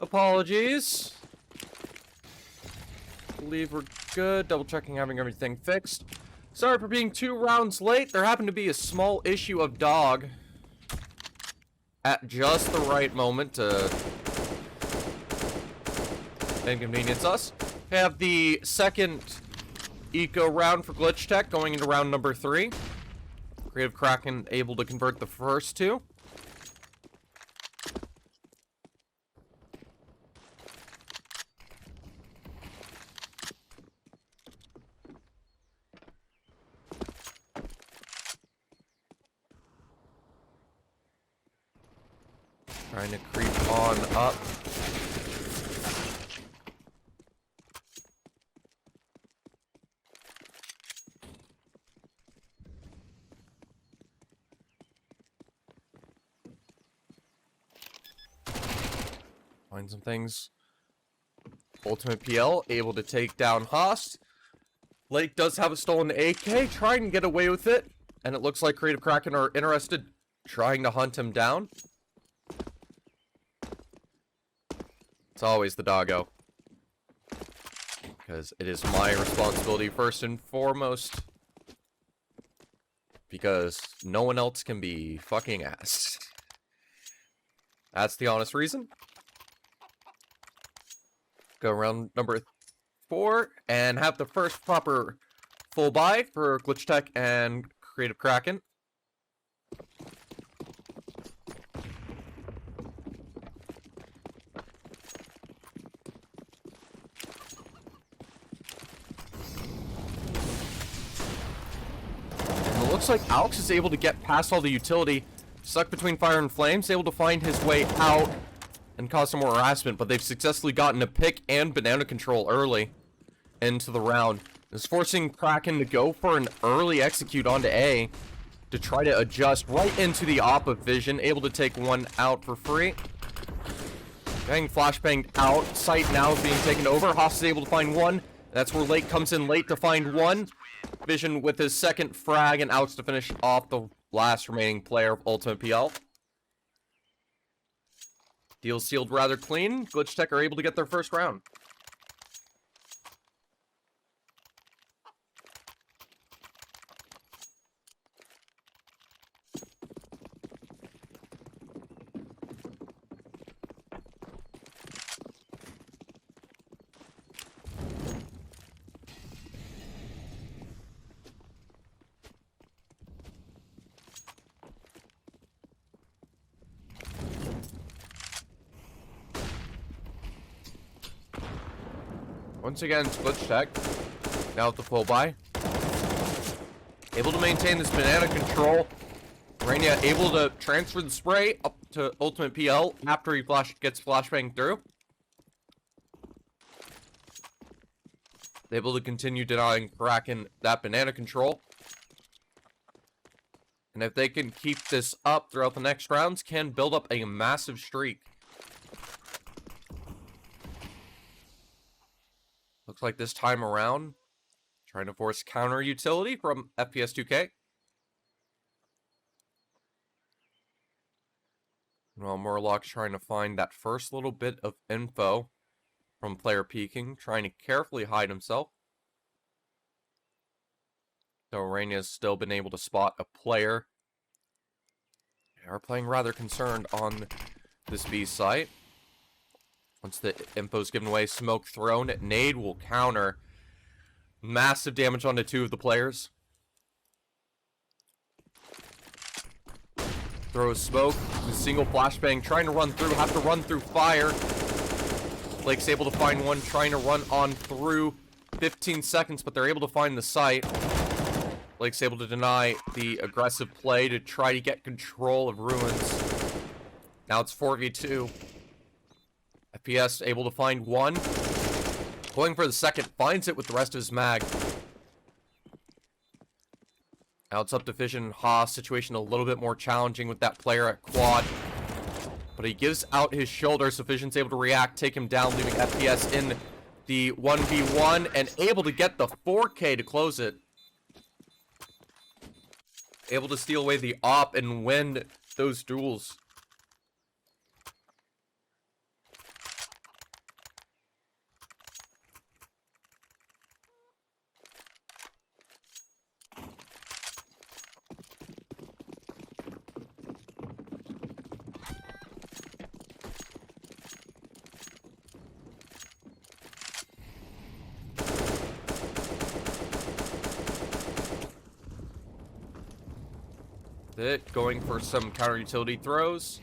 Apologies. Believe we're good. Double checking having everything fixed. Sorry for being 2 rounds late. There happened to be a small issue of dog at just the right moment to inconvenience us. We have the second eco round for Glitchtech going into round number 3. Creative Kraken able to convert the first 2. Trying to creep on up. Find some things. Ultimate PL able to take down Haas. Lake does have a stolen AK, trying to get away with it. And it looks like Creative Kraken are interested, trying to hunt him down. It's always the doggo. Because it is my responsibility first and foremost. Because no one else can be fucking asked. That's the honest reason. Go round number 4 and have the first proper full buy for Glitchtech and Creative Kraken. And it looks like Alex is able to get past all the utility, stuck between fire and flames, able to find his way out and cause some more harassment, but they've successfully gotten a pick and banana control early into the round. It's forcing Kraken to go for an early execute onto A to try to adjust right into the op of vision, able to take one out for free. Getting flashbanged out, site now is being taken over. Haas is able to find one. That's where Lake comes in late to find one. Vision with his second frag and Alex to finish off the last remaining player of Ultimate PL. Deal sealed rather clean. Glitchtech are able to get their first round. Once again, it's Glitchtech. Now with the full buy. Able to maintain this banana control. Rainia able to transfer the spray up to Ultimate PL after he gets flashbanged through. Able to continue denying Kraken that banana control. And if they can keep this up throughout the next rounds, can build up a massive streak. Looks like this time around, trying to force counter utility from FPS 2K. Well, Murlock's trying to find that first little bit of info from player peeking, trying to carefully hide himself. So Rainia's still been able to spot a player. They are playing rather concerned on this B site. Once the info's given away, smoke thrown. Nade will counter. Massive damage onto 2 of the players. Throws smoke. Single flashbang. Trying to run through. Have to run through fire. Blake's able to find one. Trying to run on through. 15 seconds, but they're able to find the site. Blake's able to deny the aggressive play to try to get control of ruins. Now it's 4v2. FPS able to find one. Going for the second. Finds it with the rest of his mag. Now it's up to Vision. Haas situation a little bit more challenging with that player at quad. But he gives out his shoulder, so Vision's able to react, take him down, leaving FPS in the 1v1 and able to get the 4K to close it. Able to steal away the op and win those duels. with it. Going for some counter utility throws.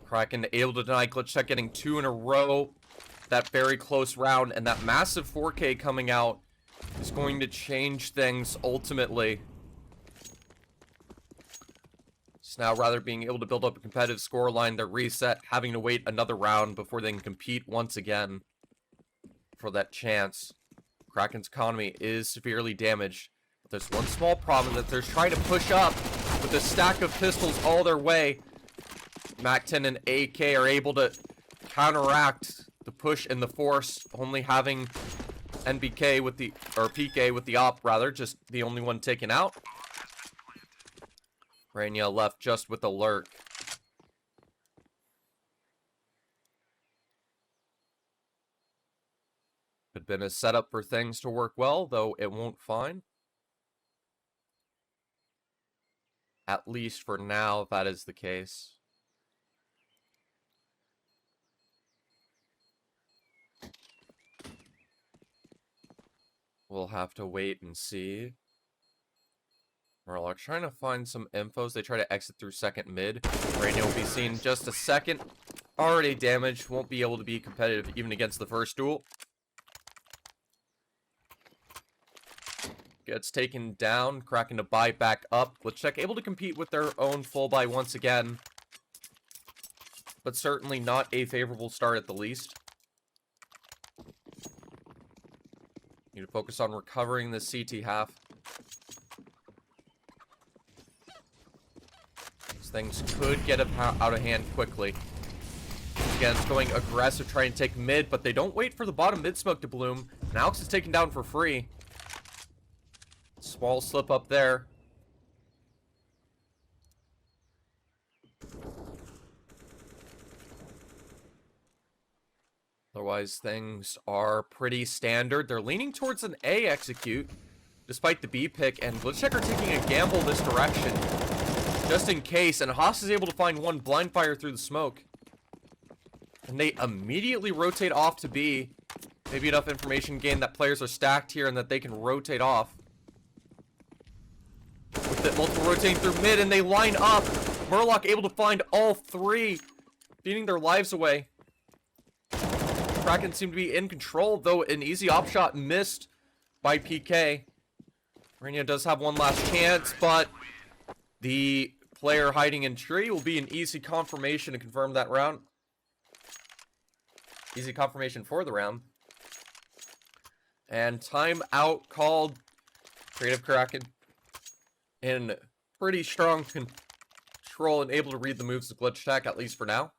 Kraken able to deny Glitchtech, getting 2 in a row. That very close round, and that massive 4K coming out is going to change things ultimately. So now, rather being able to build up a competitive scoreline, they're reset, having to wait another round before they can compete once again for that chance. Kraken's economy is severely damaged. But there's one small problem that they're trying to push up with a stack of pistols all their way. MAC-10 and AK are able to counteract the push and the force, only having NBK with the, or PK with the op rather, just the only one taken out. Rania left just with the lurk. Had been a setup for things to work well, though it won't find. At least for now, that is the case. We'll have to wait and see. Murloc trying to find some infos. They try to exit through second mid. Rania will be seen in just a second. Already damaged. Won't be able to be competitive even against the first duel. Gets taken down. Kraken to buy back up. Glitchtech able to compete with their own full buy once again. But certainly not a favorable start at the least. Need to focus on recovering the CT half. These things could get out of hand quickly. Again, it's going aggressive, trying to take mid, but they don't wait for the bottom mid smoke to bloom. And Alex is taken down for free. Small slip up there. Otherwise, things are pretty standard. They're leaning towards an A execute, despite the B pick, and Glitchtech are taking a gamble this direction, just in case, and Haas is able to find one blind fire through the smoke. And they immediately rotate off to B. Maybe enough information gained that players are stacked here and that they can rotate off. With the multiple rotating through mid, and they line up. Murloc able to find all three, beating their lives away. Kraken seem to be in control, though an easy op shot missed by PK. Rania does have one last chance, but the player hiding in tree will be an easy confirmation to confirm that round. Easy confirmation for the round. And timeout called. Creative Kraken in pretty strong control and able to read the moves of Glitchtech, at least for now.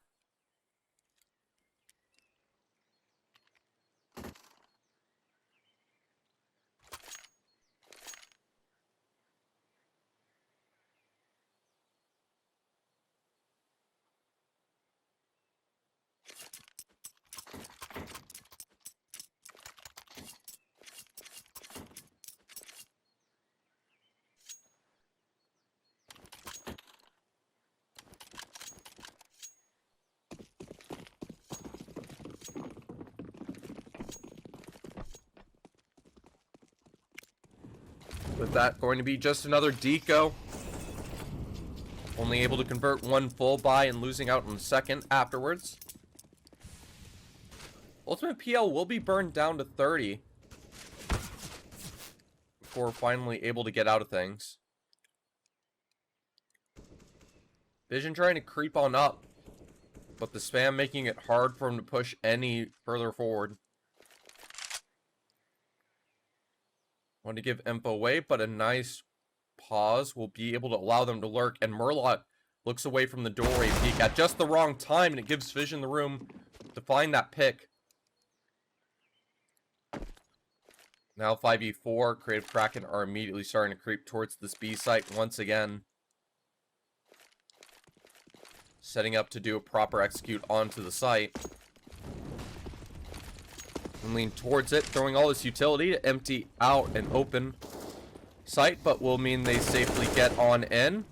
With that going to be just another deco. Only able to convert one full buy and losing out on the second afterwards. Ultimate PL will be burned down to 30 before finally able to get out of things. Vision trying to creep on up, but the spam making it hard for him to push any further forward. Want to give info away, but a nice pause will be able to allow them to lurk, and Murloc looks away from the doorway peek at just the wrong time, and it gives Vision the room to find that pick. Now 5v4, Creative Kraken are immediately starting to creep towards this B site once again. Setting up to do a proper execute onto the site. And lean towards it, throwing all this utility to empty out an open site, but will mean they safely get on in.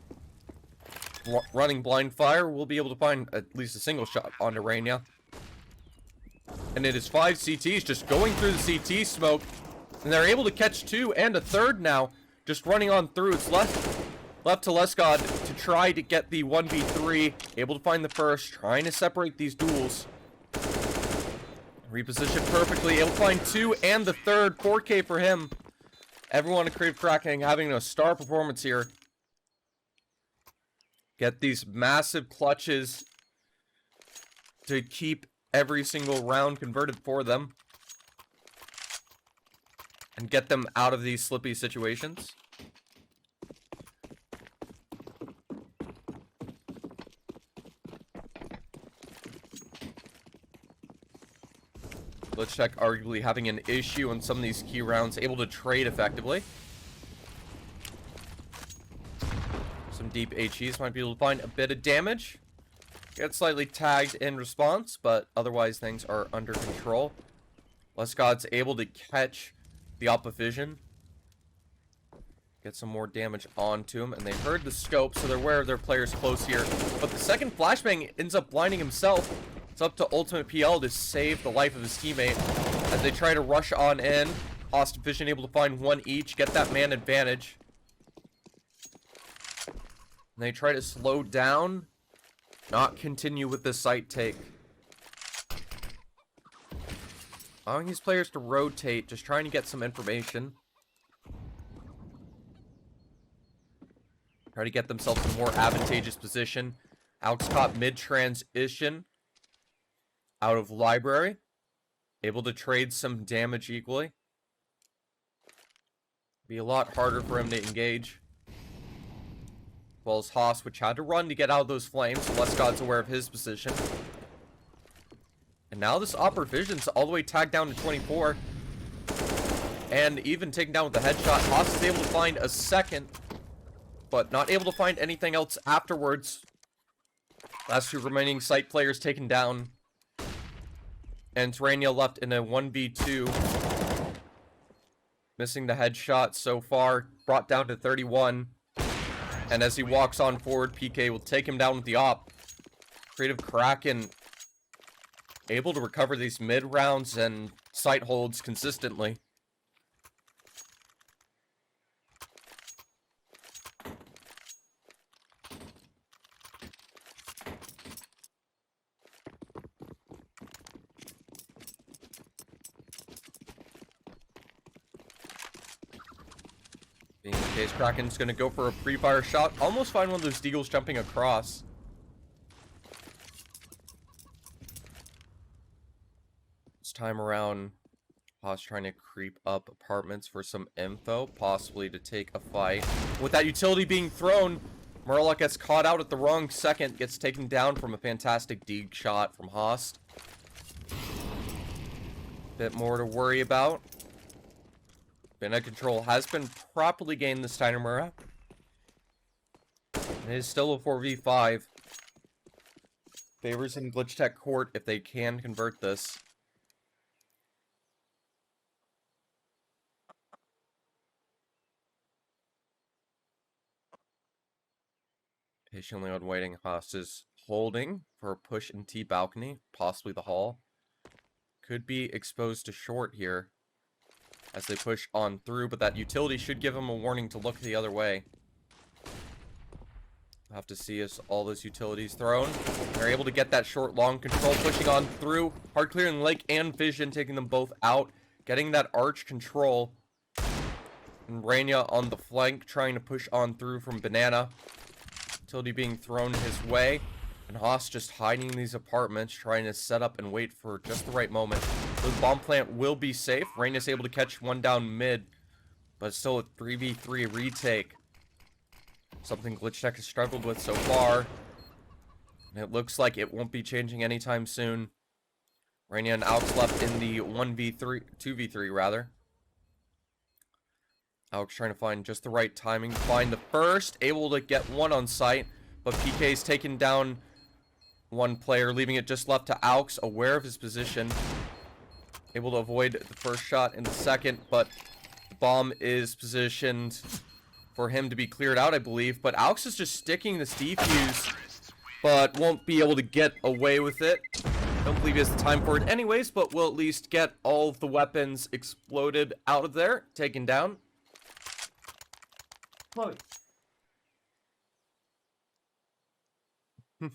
Running blind fire, will be able to find at least a single shot onto Rania. And it is 5 CTs just going through the CT smoke, and they're able to catch 2 and a third now, just running on through. It's left to Lescod try to get the 1v3. Able to find the first. Trying to separate these duels. Reposition perfectly. Able to find 2 and the third. 4K for him. Everyone at Creative Kraken having a star performance here. Get these massive clutches to keep every single round converted for them. And get them out of these slippy situations. Glitchtech arguably having an issue in some of these key rounds, able to trade effectively. Some deep HEs might be able to find a bit of damage. Get slightly tagged in response, but otherwise things are under control. Lesgod's able to catch the opposition. Get some more damage onto him, and they heard the scope, so they're aware of their players close here. But the second flashbang ends up blinding himself. It's up to Ultimate PL to save the life of his teammate as they try to rush on in. Austin Vision able to find 1 each, get that man advantage. And they try to slow down, not continue with the site take. Allowing these players to rotate, just trying to get some information. Try to get themselves in a more advantageous position. Alex caught mid-transition. Out of library. Able to trade some damage equally. Be a lot harder for him to engage. As well as Haas, which had to run to get out of those flames. Lesgod's aware of his position. And now this Opera Vision's all the way tagged down to 24. And even taken down with the headshot. Haas is able to find a second. But not able to find anything else afterwards. Last 2 remaining site players taken down. And Terrania left in a 1v2. Missing the headshot so far. Brought down to 31. And as he walks on forward, PK will take him down with the op. Creative Kraken able to recover these mid rounds and site holds consistently. Being the case, Kraken's going to go for a pre-fire shot. Almost find one of those deagles jumping across. This time around, Haas trying to creep up apartments for some info, possibly to take a fight. With that utility being thrown, Murloc gets caught out at the wrong second, gets taken down from a fantastic deag shot from Haas. Bit more to worry about. Bayonet control has been properly gained this Steinemura. It is still a 4v5. Favors in Glitchtech court if they can convert this. Patiently on waiting, Haas is holding for a push in T balcony, possibly the hall. Could be exposed to short here as they push on through, but that utility should give them a warning to look the other way. We'll have to see as all those utilities thrown. They're able to get that short long control, pushing on through. Hard clearing Lake and Vision, taking them both out, getting that arch control. And Rania on the flank, trying to push on through from Banana. Utility being thrown his way. And Haas just hiding in these apartments, trying to set up and wait for just the right moment. The bomb plant will be safe. Rania's able to catch one down mid, but still a 3v3 retake. Something Glitchtech has struggled with so far. And it looks like it won't be changing anytime soon. Rania and Alex left in the 2v3 rather. Alex trying to find just the right timing to find the first. Able to get one on site, but PK's taken down one player, leaving it just left to Alex, aware of his position. Able to avoid the first shot in the second, but the bomb is positioned for him to be cleared out, I believe. But Alex is just sticking this defuse, but won't be able to get away with it. Don't believe he has the time for it anyways, but will at least get all of the weapons exploded out of there, taken down. Chloe. We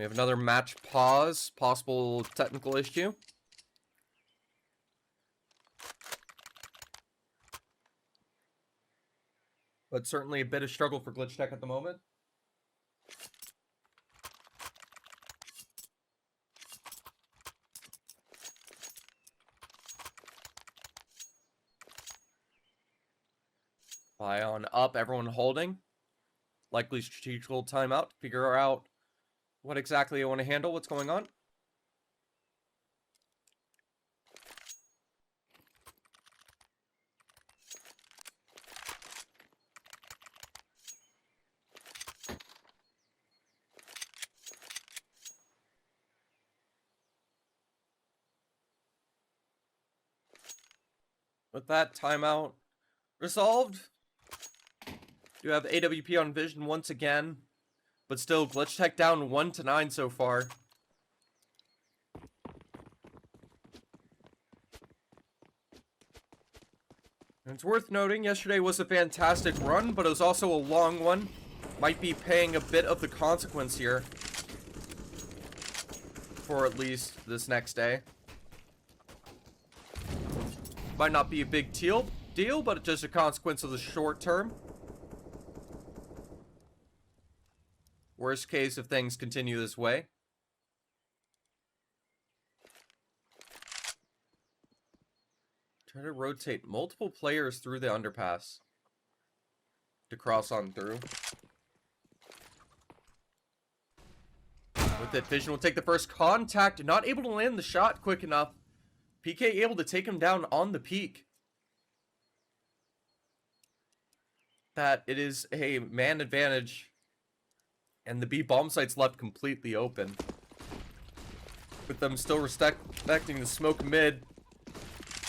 have another match pause, possible technical issue. But certainly a bit of struggle for Glitchtech at the moment. Ion up, everyone holding. Likely strategical timeout to figure out what exactly I want to handle, what's going on. With that timeout resolved, you have AWP on vision once again, but still Glitchtech down 1-9 so far. And it's worth noting, yesterday was a fantastic run, but it was also a long one. Might be paying a bit of the consequence here for at least this next day. Might not be a big deal, but just a consequence of the short term. Worst case if things continue this way. Try to rotate multiple players through the underpass to cross on through. With it, Vision will take the first contact, not able to land the shot quick enough. PK able to take him down on the peak. That it is a man advantage. And the B bomb site's left completely open. With them still respecting the smoke mid.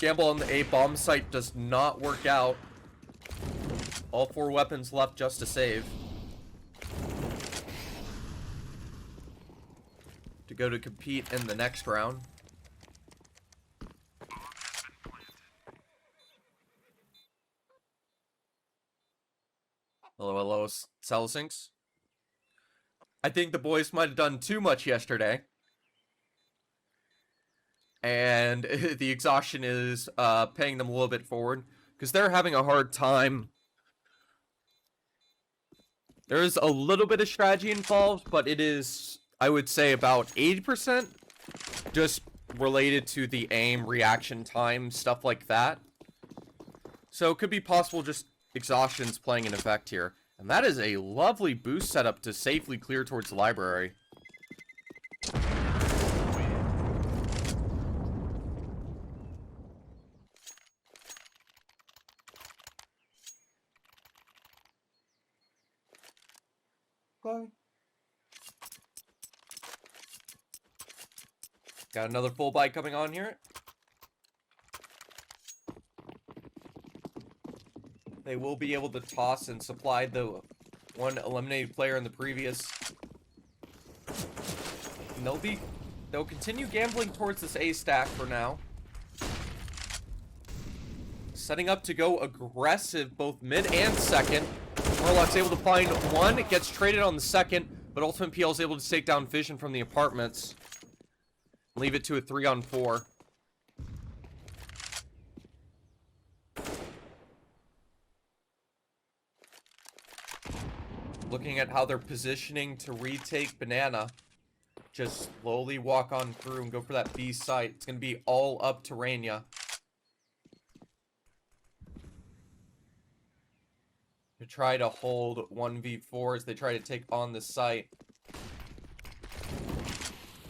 Gamble on the A bomb site does not work out. All 4 weapons left just to save. To go to compete in the next round. Hello, Celsinks. I think the boys might have done too much yesterday. And the exhaustion is paying them a little bit forward. Because they're having a hard time. There is a little bit of strategy involved, but it is, I would say, about 80% just related to the aim, reaction time, stuff like that. So it could be possible just exhaustion's playing an effect here. And that is a lovely boost setup to safely clear towards the library. Okay. Got another full buy coming on here. They will be able to toss and supply the one eliminated player in the previous. And they'll continue gambling towards this A stack for now. Setting up to go aggressive both mid and second. Warlock's able to find one, it gets traded on the second, but Ultimate PL is able to take down Vision from the apartments. Leave it to a 3-on-4. Looking at how they're positioning to retake Banana. Just slowly walk on through and go for that B site. It's going to be all up to Rainier. To try to hold 1v4 as they try to take on the site.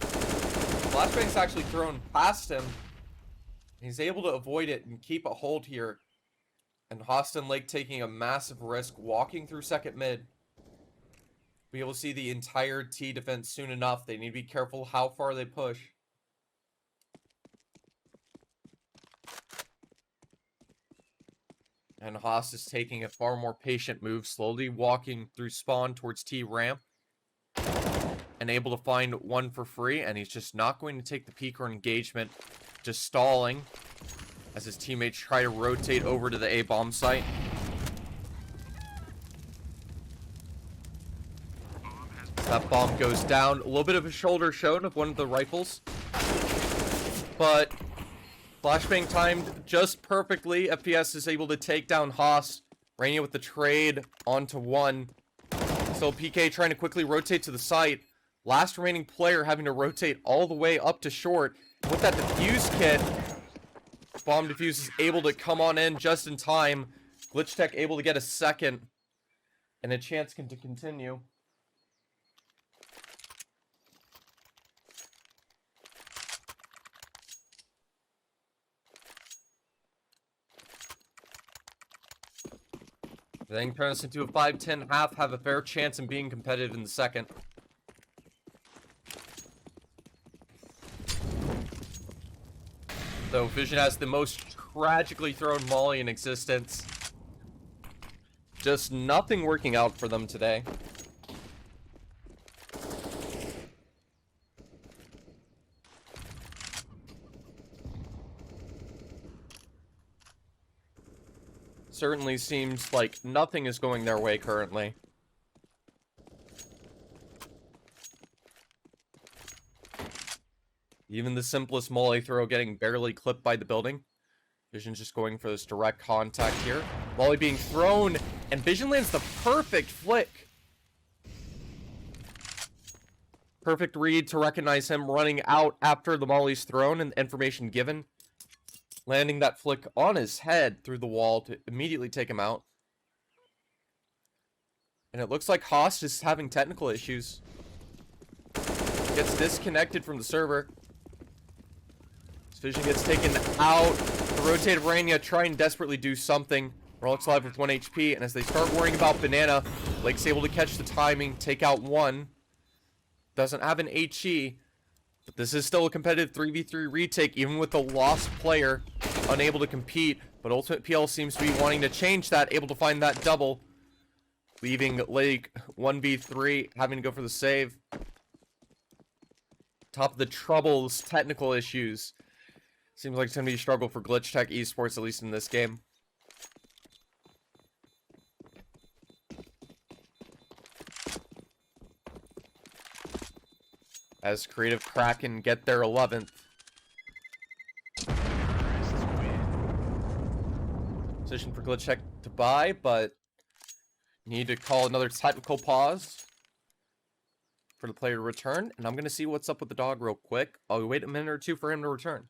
Flashbang's actually thrown past him. He's able to avoid it and keep a hold here. And Hostin Lake taking a massive risk walking through second mid. Be able to see the entire T defense soon enough. They need to be careful how far they push. And Haas is taking a far more patient move, slowly walking through spawn towards T ramp. And able to find one for free, and he's just not going to take the peek or engagement. Just stalling as his teammates try to rotate over to the A bomb site. That bomb goes down. A little bit of a shoulder shown of one of the rifles. But flashbang timed just perfectly. FPS is able to take down Haas. Rainia with the trade onto one. So PK trying to quickly rotate to the site. Last remaining player having to rotate all the way up to short. With that defuse kit, bomb defuse is able to come on in just in time. Glitchtech able to get a second and a chance to continue. Then turn us into a 5-10 half, have a fair chance in being competitive in the second. Though Vision has the most tragically thrown molly in existence. Just nothing working out for them today. Certainly seems like nothing is going their way currently. Even the simplest molly throw getting barely clipped by the building. Vision's just going for this direct contact here. Molly being thrown, and Vision lands the perfect flick. Perfect read to recognize him running out after the molly's thrown and the information given. Landing that flick on his head through the wall to immediately take him out. And it looks like Haas is having technical issues. Gets disconnected from the server. Vision gets taken out. The rotated Rainia trying to desperately do something. Rollick's alive with 1 HP, and as they start worrying about Banana, Blake's able to catch the timing, take out one. Doesn't have an HE, but this is still a competitive 3v3 retake, even with the lost player unable to compete. But Ultimate PL seems to be wanting to change that, able to find that double, leaving Lake 1v3, having to go for the save. Top of the troubles, technical issues. Seems like it's going to be a struggle for Glitchtech Esports, at least in this game. As Creative Kraken get their 11th. Position for Glitchtech to buy, but need to call another technical pause for the player to return. And I'm going to see what's up with the dog real quick. I'll wait a minute or two for him to return.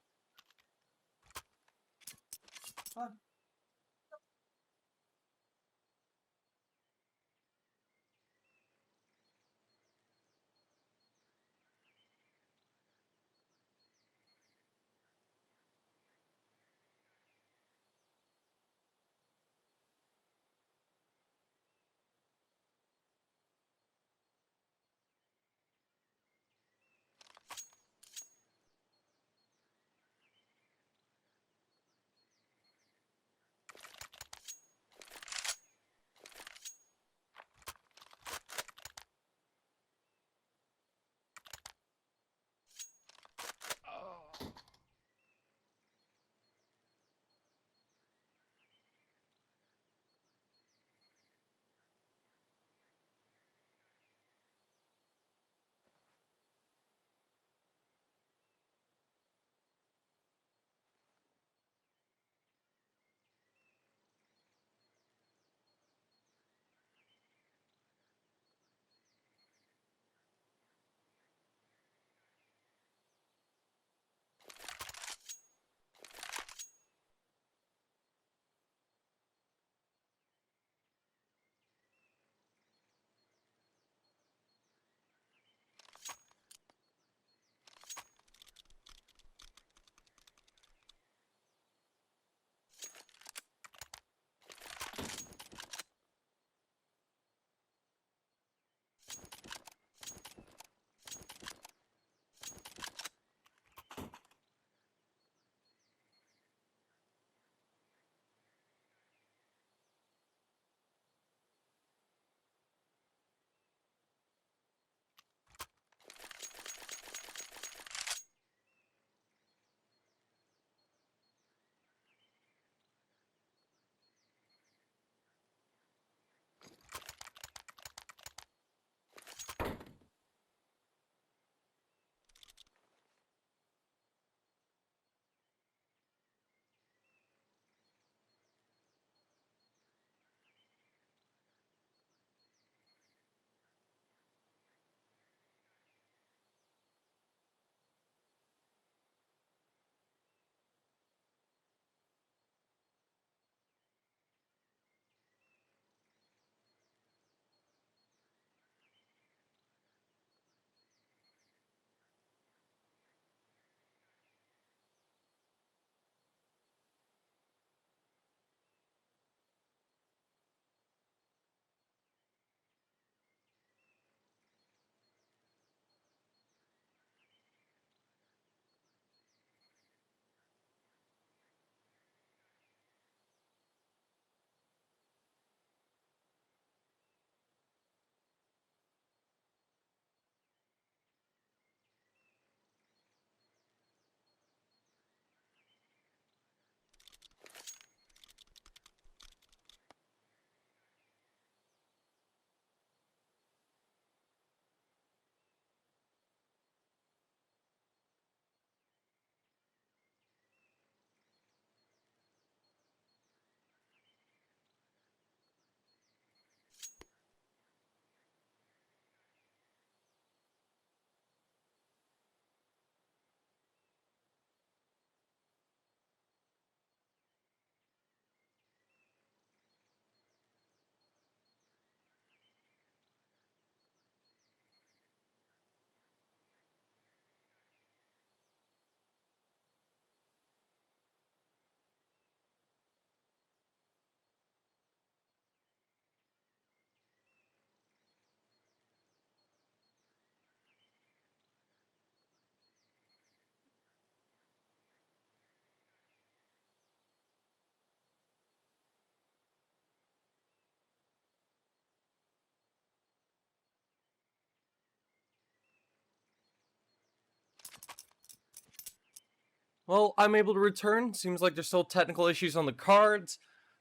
Well, I'm able to return. Seems like there's still technical issues on the cards.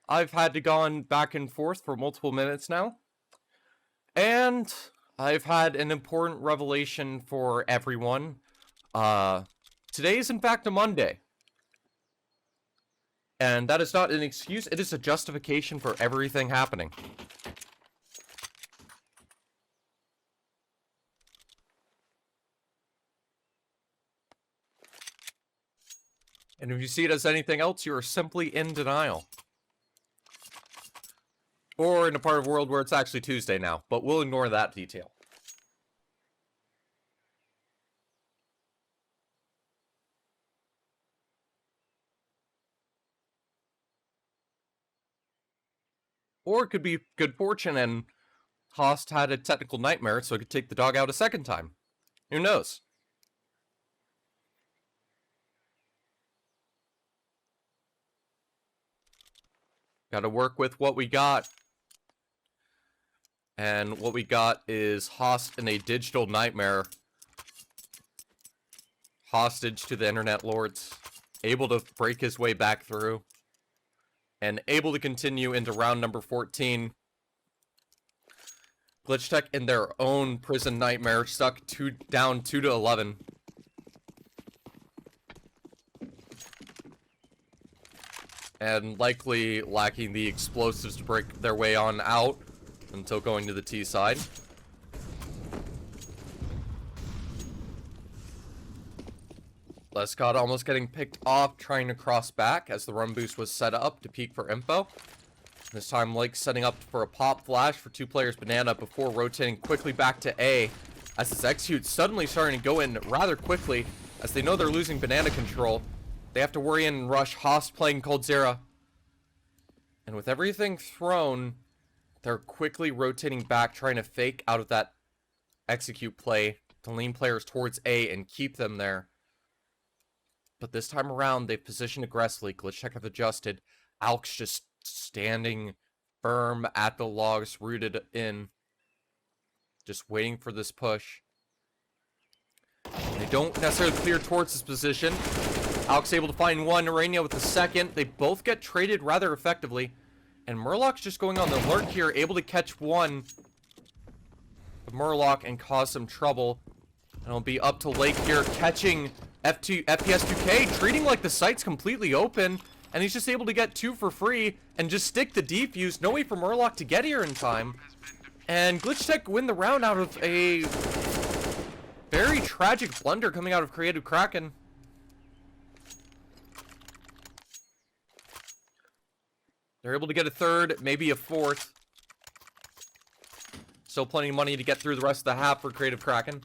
I've had to gone back and forth for multiple minutes now. And I've had an important revelation for everyone. Today is in fact a Monday. And that is not an excuse, it is a justification for everything happening. And if you see it as anything else, you are simply in denial. Or in a part of the world where it's actually Tuesday now, but we'll ignore that detail. Or it could be good fortune and Host had a technical nightmare so it could take the dog out a second time. Who knows? Gotta work with what we got. And what we got is Host in a digital nightmare. Hostage to the internet lords. Able to break his way back through. And able to continue into round number 14. Glitchtech in their own prison nightmare, stuck down 2 to 11. And likely lacking the explosives to break their way on out until going to the T side. Lescott almost getting picked off, trying to cross back as the run boost was set up to peek for info. This time, Lake setting up for a pop flash for 2 players Banana before rotating quickly back to A. As this execute suddenly starting to go in rather quickly, as they know they're losing Banana control. They have to worry in and rush Host playing Coldzera. And with everything thrown, they're quickly rotating back, trying to fake out of that execute play to lean players towards A and keep them there. But this time around, they've positioned aggressively. Glitchtech have adjusted. Alk's just standing firm at the logs, rooted in. Just waiting for this push. They don't necessarily clear towards this position. Alk's able to find one. Arania with the second. They both get traded rather effectively. And Murloc's just going on the alert here, able to catch one of Murloc and cause some trouble. And it'll be up to Lake here, catching FPS2K, treating like the site's completely open. And he's just able to get 2 for free and just stick the defuse. No way for Murloc to get here in time. And Glitchtech win the round out of a very tragic blunder coming out of Creative Kraken. They're able to get a third, maybe a fourth. Still plenty of money to get through the rest of the half for Creative Kraken.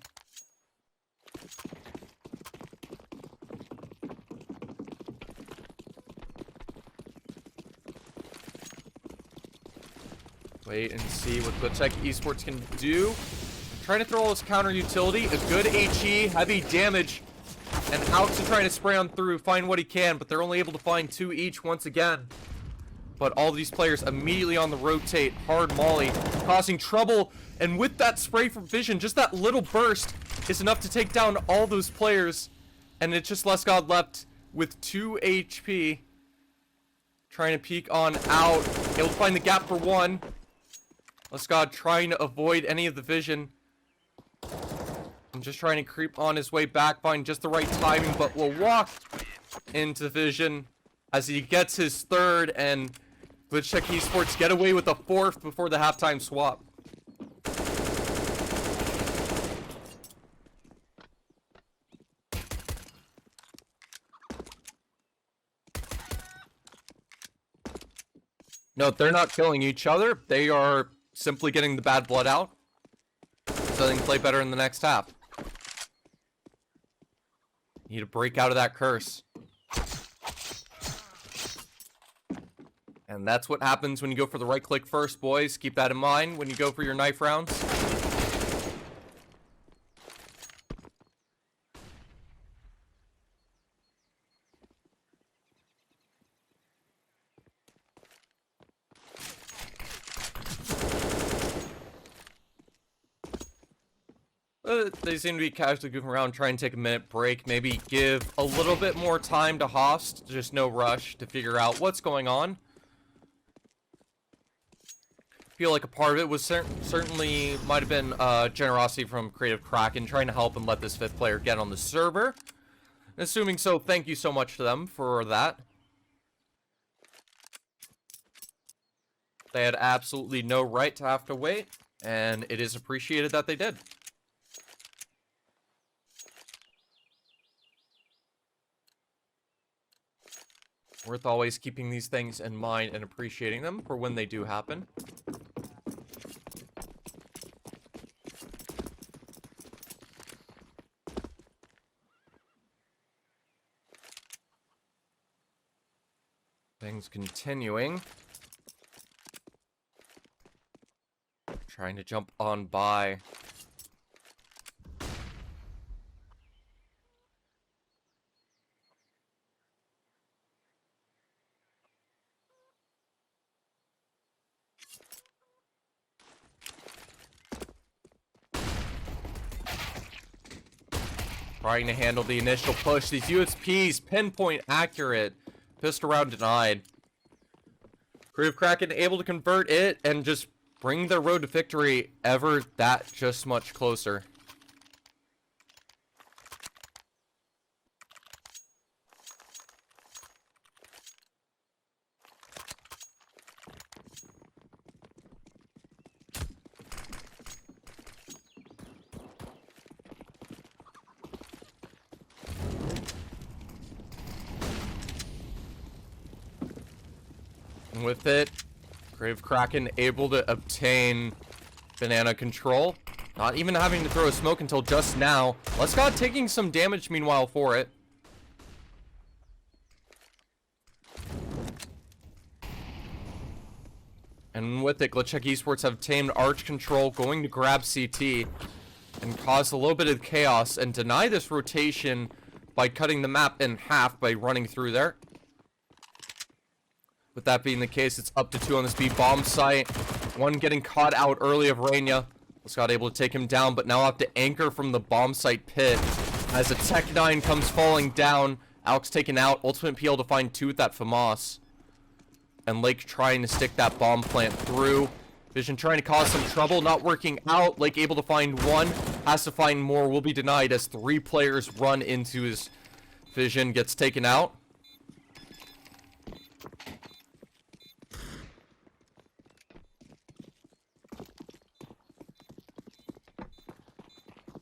Wait and see what Glitchtech Esports can do. Trying to throw all his counter utility. A good HE, heavy damage. And Alex is trying to spray on through, find what he can, but they're only able to find 2 each once again. But all these players immediately on the rotate. Hard molly, causing trouble. And with that spray from Vision, just that little burst is enough to take down all those players. And it's just Lescott left with 2 HP. Trying to peek on out. Able to find the gap for 1. Lescott trying to avoid any of the vision. I'm just trying to creep on his way back, find just the right timing, but will walk into the vision as he gets his third, and Glitchtech Esports get away with a 4th before the halftime swap. No, they're not killing each other. They are simply getting the bad blood out so they can play better in the next half. Need to break out of that curse. And that's what happens when you go for the right click first, boys. Keep that in mind when you go for your knife rounds. They seem to be casually goofing around, trying to take a minute break, maybe give a little bit more time to Host, just no rush to figure out what's going on. Feel like a part of it was certainly might have been generosity from Creative Kraken, trying to help and let this 5th player get on the server. Assuming so, thank you so much to them for that. They had absolutely no right to have to wait, and it is appreciated that they did. Worth always keeping these things in mind and appreciating them for when they do happen. Things continuing. Trying to jump on by. Trying to handle the initial push. These USPs, pinpoint accurate. Pistol round denied. Creative Kraken able to convert it and just bring their road to victory ever that just much closer. And with it, Creative Kraken able to obtain banana control. Not even having to throw a smoke until just now. Let's God taking some damage meanwhile for it. And with it, Glitchtech Esports have tamed Arch control, going to grab CT and cause a little bit of chaos and deny this rotation by cutting the map in half by running through there. With that being the case, it's up to 2 on this B bomb site. One getting caught out early of Rainier. Scott able to take him down, but now have to anchor from the bomb site pit. As a Tech 9 comes falling down, Alex taken out. Ultimate PL to find 2 with that FAMAS. And Lake trying to stick that bomb plant through. Vision trying to cause some trouble, not working out. Lake able to find 1, has to find more, will be denied as 3 players run into his Vision, gets taken out.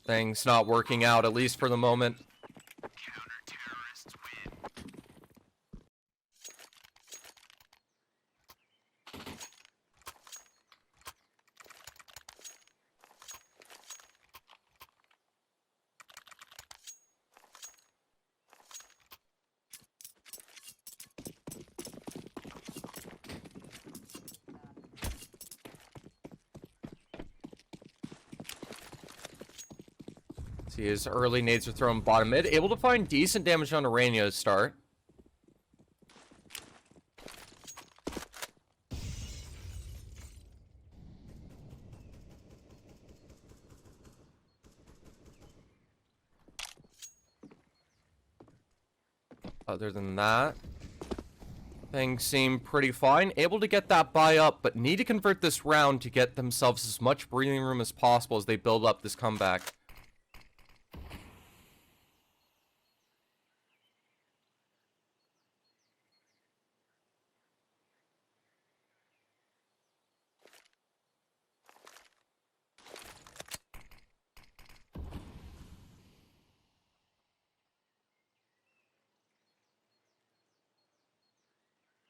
Things not working out, at least for the moment. See, his early nades are thrown bottom mid. Able to find decent damage on Arania to start. Other than that, things seem pretty fine. Able to get that buy up, but need to convert this round to get themselves as much breathing room as possible as they build up this comeback.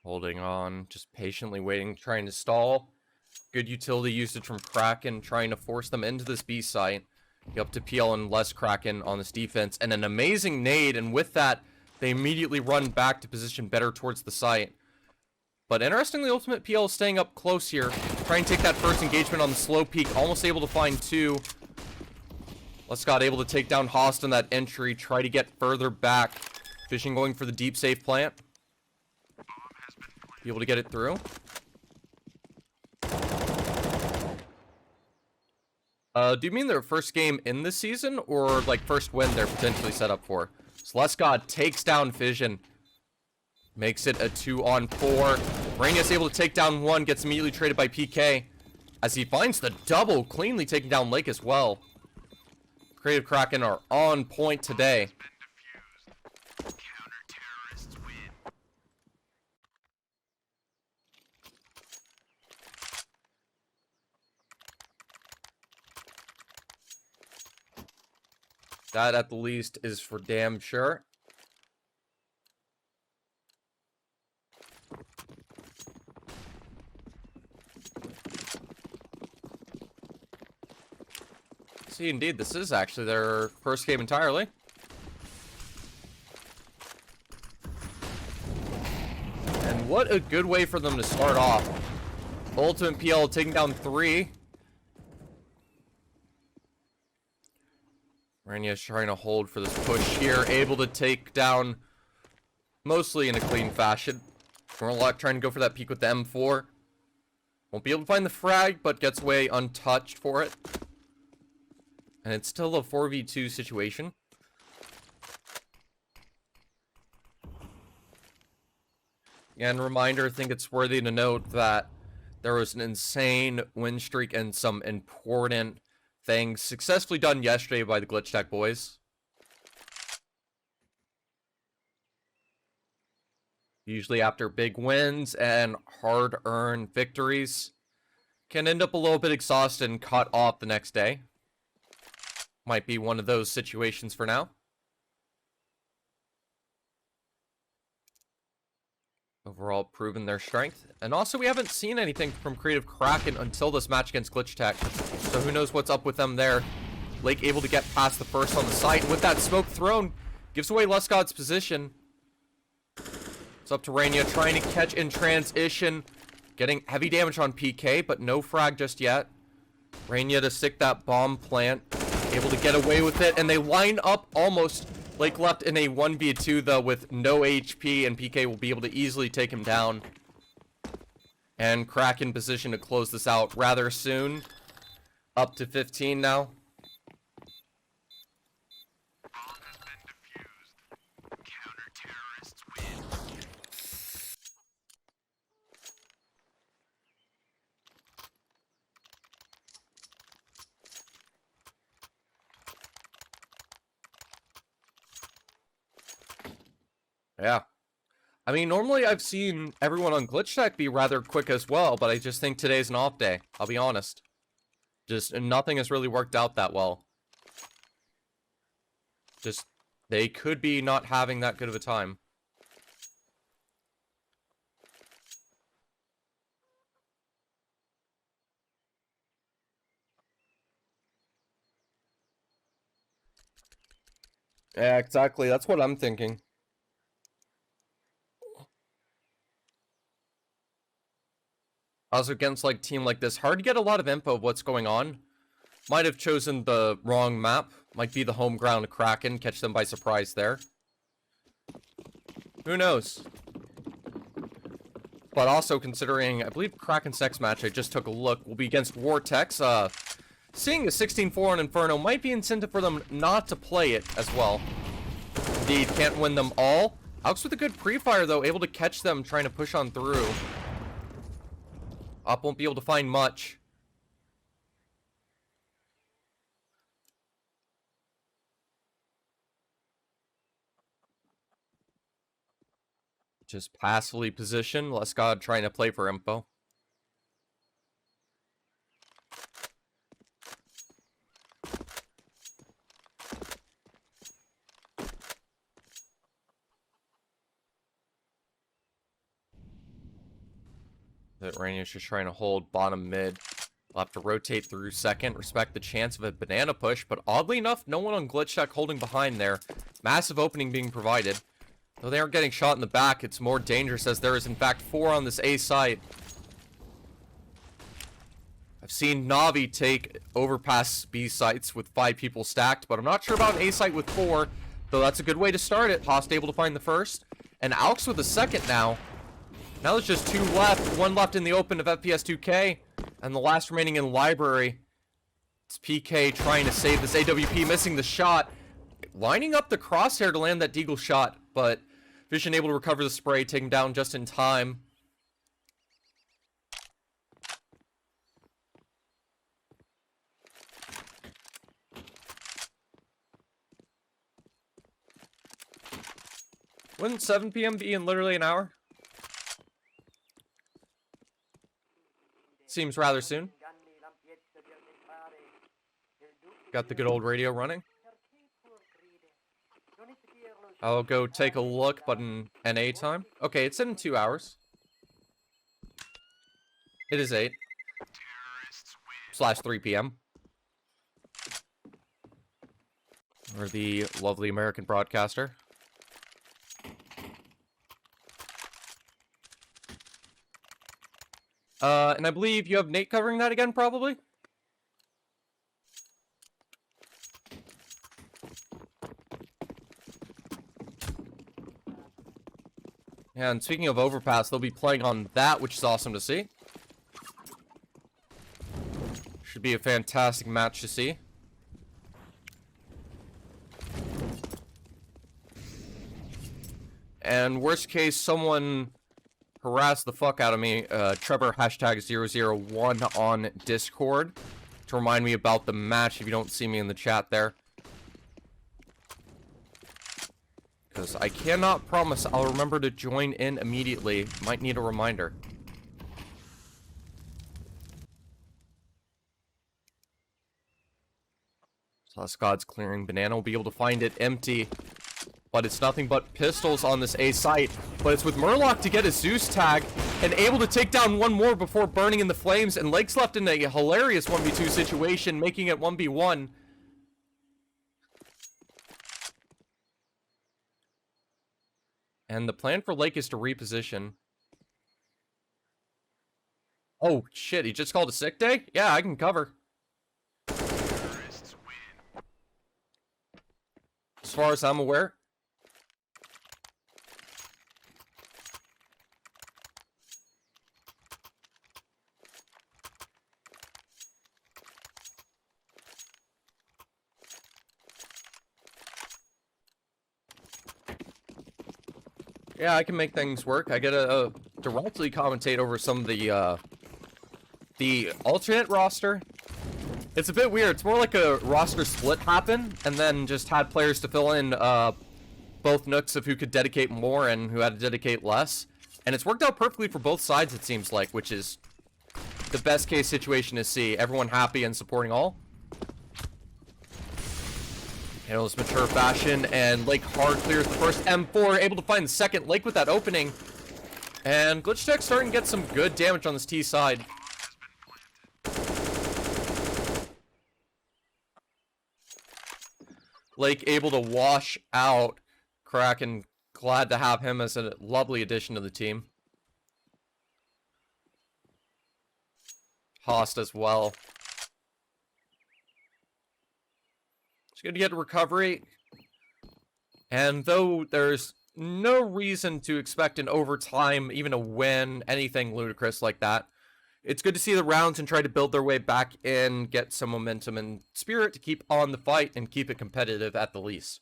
Holding on, just patiently waiting, trying to stall. Good utility usage from Kraken, trying to force them into this B site. Up to PL and less Kraken on this defense. And an amazing nade, and with that, they immediately run back to position better towards the site. But interestingly, Ultimate PL is staying up close here. Trying to take that first engagement on the slow peak, almost able to find 2. Let's Scott able to take down Host on that entry, try to get further back. Vision going for the deep safe plant. Be able to get it through. Do you mean their first game in this season, or like first win they're potentially set up for? So Lescott takes down Fission. Makes it a 2-on-4. Rainia's able to take down one, gets immediately traded by PK. As he finds the double, cleanly taking down Lake as well. Creative Kraken are on point today. That, at the least, is for damn sure. See, indeed, this is actually their first game entirely. And what a good way for them to start off. Ultimate PL taking down 3. Rania's trying to hold for this push here, able to take down mostly in a clean fashion. Warlock trying to go for that peek with the M4. Won't be able to find the frag, but gets away untouched for it. And it's still a 4v2 situation. And reminder, I think it's worthy to note that there was an insane win streak and some important things successfully done yesterday by the Glitchtech boys. Usually after big wins and hard-earned victories, can end up a little bit exhausted and caught off the next day. Might be one of those situations for now. Overall, proven their strength. And also, we haven't seen anything from Creative Kraken until this match against Glitchtech. So who knows what's up with them there. Lake able to get past the first on the site. With that smoke thrown, gives away Lescott's position. It's up to Rainia trying to catch in transition. Getting heavy damage on PK, but no frag just yet. Rainia to stick that bomb plant. Able to get away with it, and they line up almost. Lake left in a 1v2 though with no HP, and PK will be able to easily take him down. And Kraken position to close this out rather soon. Up to 15 now. Yeah. I mean, normally I've seen everyone on Glitchtech be rather quick as well, but I just think today's an off day. I'll be honest. Just nothing has really worked out that well. Just, they could be not having that good of a time. Yeah, exactly. That's what I'm thinking. Also, against like team like this, hard to get a lot of info of what's going on. Might have chosen the wrong map. Might be the home ground Kraken. Catch them by surprise there. Who knows? But also considering, I believe Kraken's next match, I just took a look, will be against Vortex. Seeing a 16-4 on Inferno might be incentive for them not to play it as well. Indeed, can't win them all. Alex with a good pre-fire though, able to catch them trying to push on through. Op won't be able to find much. Just passively positioned. Lescott trying to play for info. That Rainier's just trying to hold bottom mid. We'll have to rotate through second. Respect the chance of a banana push, but oddly enough, no one on Glitchtech holding behind there. Massive opening being provided. Though they aren't getting shot in the back, it's more dangerous as there is in fact 4 on this A side. I've seen Navi take overpass B sites with 5 people stacked, but I'm not sure about an A site with 4. Though that's a good way to start it. Host able to find the first. And Alex with the second now. Now there's just 2 left. 1 left in the open of FPS 2K. And the last remaining in library. It's PK trying to save this AWP, missing the shot. Lining up the crosshair to land that deagle shot, but Vision able to recover the spray, taking down just in time. Wouldn't 7 p.m. be in literally an hour? Seems rather soon. Got the good old radio running. I'll go take a look, but in NA time. Okay, it's in 2 hours. It is 8/3 p.m. Or the lovely American broadcaster. And I believe you have Nate covering that again, probably? Yeah, and speaking of Overpass, they'll be playing on that, which is awesome to see. Should be a fantastic match to see. And worst case, someone harass the fuck out of me, Trevor #001 on Discord to remind me about the match if you don't see me in the chat there. Because I cannot promise I'll remember to join in immediately. Might need a reminder. Scott's clearing Banana. Will be able to find it empty. But it's nothing but pistols on this A site. But it's with Murloc to get a Zeus tag and able to take down one more before burning in the flames. And Lake's left in a hilarious 1v2 situation, making it 1v1. And the plan for Lake is to reposition. Oh, shit, he just called a sick day? Yeah, I can cover. As far as I'm aware. Yeah, I can make things work. I get to directly commentate over some of the alternate roster. It's a bit weird. It's more like a roster split happened, and then just had players to fill in both nooks of who could dedicate more and who had to dedicate less. And it's worked out perfectly for both sides, it seems like, which is the best case situation to see. Everyone happy and supporting all. Handles mature fashion, and Lake hard clears the first M4, able to find the second. Lake with that opening. And Glitchtech starting to get some good damage on this T side. Lake able to wash out Kraken. Glad to have him as a lovely addition to the team. Host as well. It's going to get a recovery. And though there's no reason to expect an overtime, even a win, anything ludicrous like that, it's good to see the rounds and try to build their way back in, get some momentum and spirit to keep on the fight and keep it competitive at the least.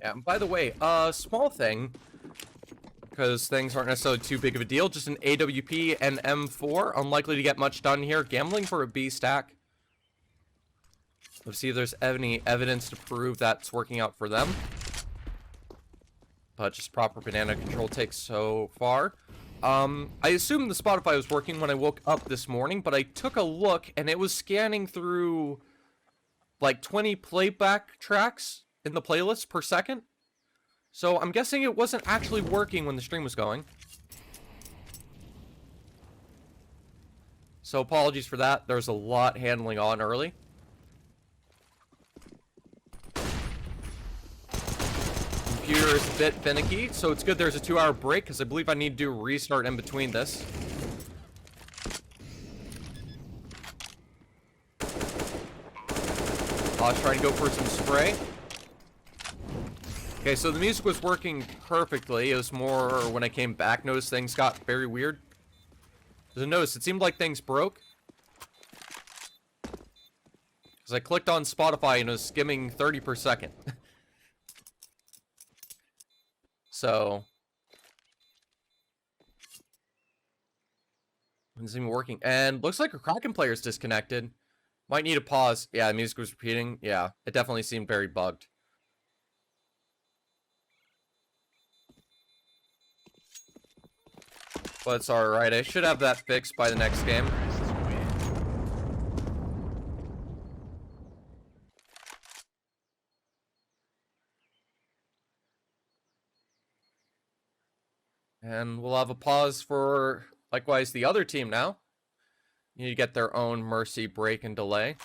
Yeah, and by the way, small thing, because things aren't necessarily too big of a deal, just an AWP and M4, unlikely to get much done here, gambling for a B stack. Let's see if there's any evidence to prove that's working out for them. But just proper banana control takes so far. I assumed the Spotify was working when I woke up this morning, but I took a look and it was scanning through like 20 playback tracks in the playlist per second. So I'm guessing it wasn't actually working when the stream was going. So apologies for that. There's a lot handling on early. computer is a bit finicky, so it's good there's a 2-hour break, because I believe I need to do a restart in between this. I was trying to go for some spray. Okay, so the music was working perfectly. It was more when I came back, noticed things got very weird. Because I noticed it seemed like things broke. Because I clicked on Spotify and it was skimming 30 per second. So it's even working. And looks like a Kraken player is disconnected. Might need a pause. Yeah, the music was repeating. Yeah, it definitely seemed very bugged. But it's alright. I should have that fixed by the next game. And we'll have a pause for, likewise, the other team now. You need to get their own mercy break and delay.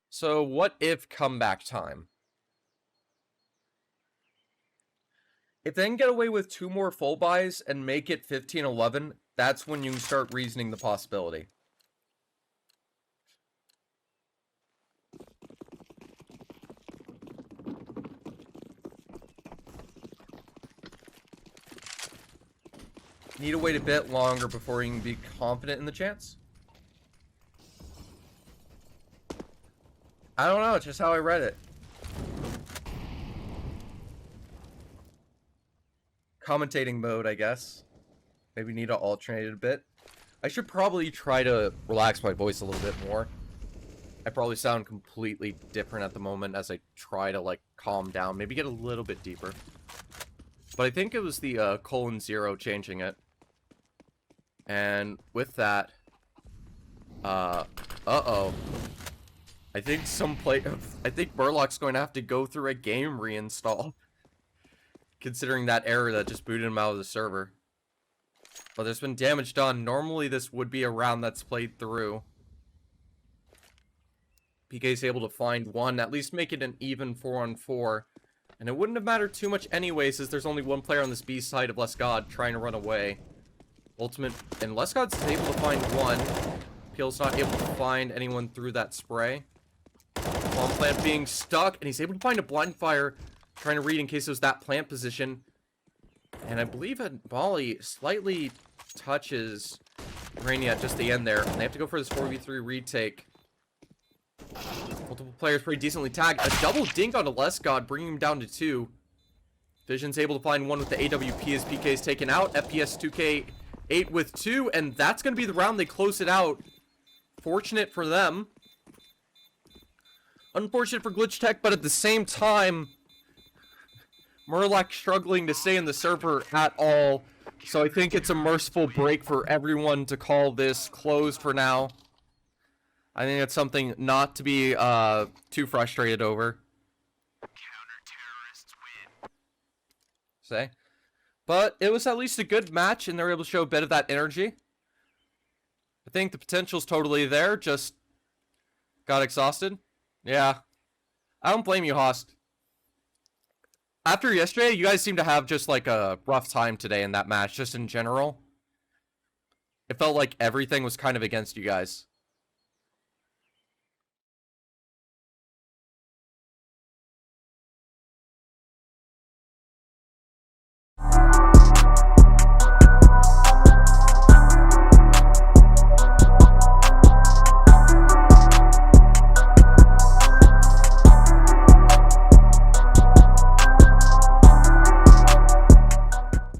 So, what if comeback time? If they can get away with 2 more full buys and make it 15-11, that's when you can start reasoning the possibility. Need to wait a bit longer before you can be confident in the chance? I don't know, it's just how I read it. Commentating mode, I guess. Maybe need to alternate it a bit. I should probably try to relax my voice a little bit more. I probably sound completely different at the moment as I try to, like, calm down. Maybe get a little bit deeper. But I think it was the :0 changing it. And with that... uh-oh. I think I think Burlock's going to have to go through a game reinstall. Considering that error that just booted him out of the server. But there's been damage done. Normally this would be a round that's played through. PK's able to find one, at least make it an even 4-on-4. And it wouldn't have mattered too much anyways, as there's only one player on this B side of Lesgod trying to run away. Ultimate, and Lesgod's able to find one. Peel's not able to find anyone through that spray. Bomb plant being stuck, and he's able to find a blind fire, trying to read in case it was that plant position. And I believe a volley slightly touches Rainy at just the end there, and they have to go for this 4v3 retake. Multiple players pretty decently tagged. A double dink onto Lesgod, bringing him down to 2. Vision's able to find one with the AWP as PK is taken out. FPS 2K8 with 2, and that's going to be the round they close it out. Fortunate for them. Unfortunate for Glitchtech, but at the same time, Murloc struggling to stay in the server at all. So I think it's a merciful break for everyone to call this closed for now. I think it's something not to be too frustrated over. Counter-terrorists win. Say. But it was at least a good match, and they were able to show a bit of that energy. I think the potential's totally there, just got exhausted. Yeah. I don't blame you, Host. After yesterday, you guys seem to have just like a rough time today in that match, just in general. It felt like everything was kind of against you guys.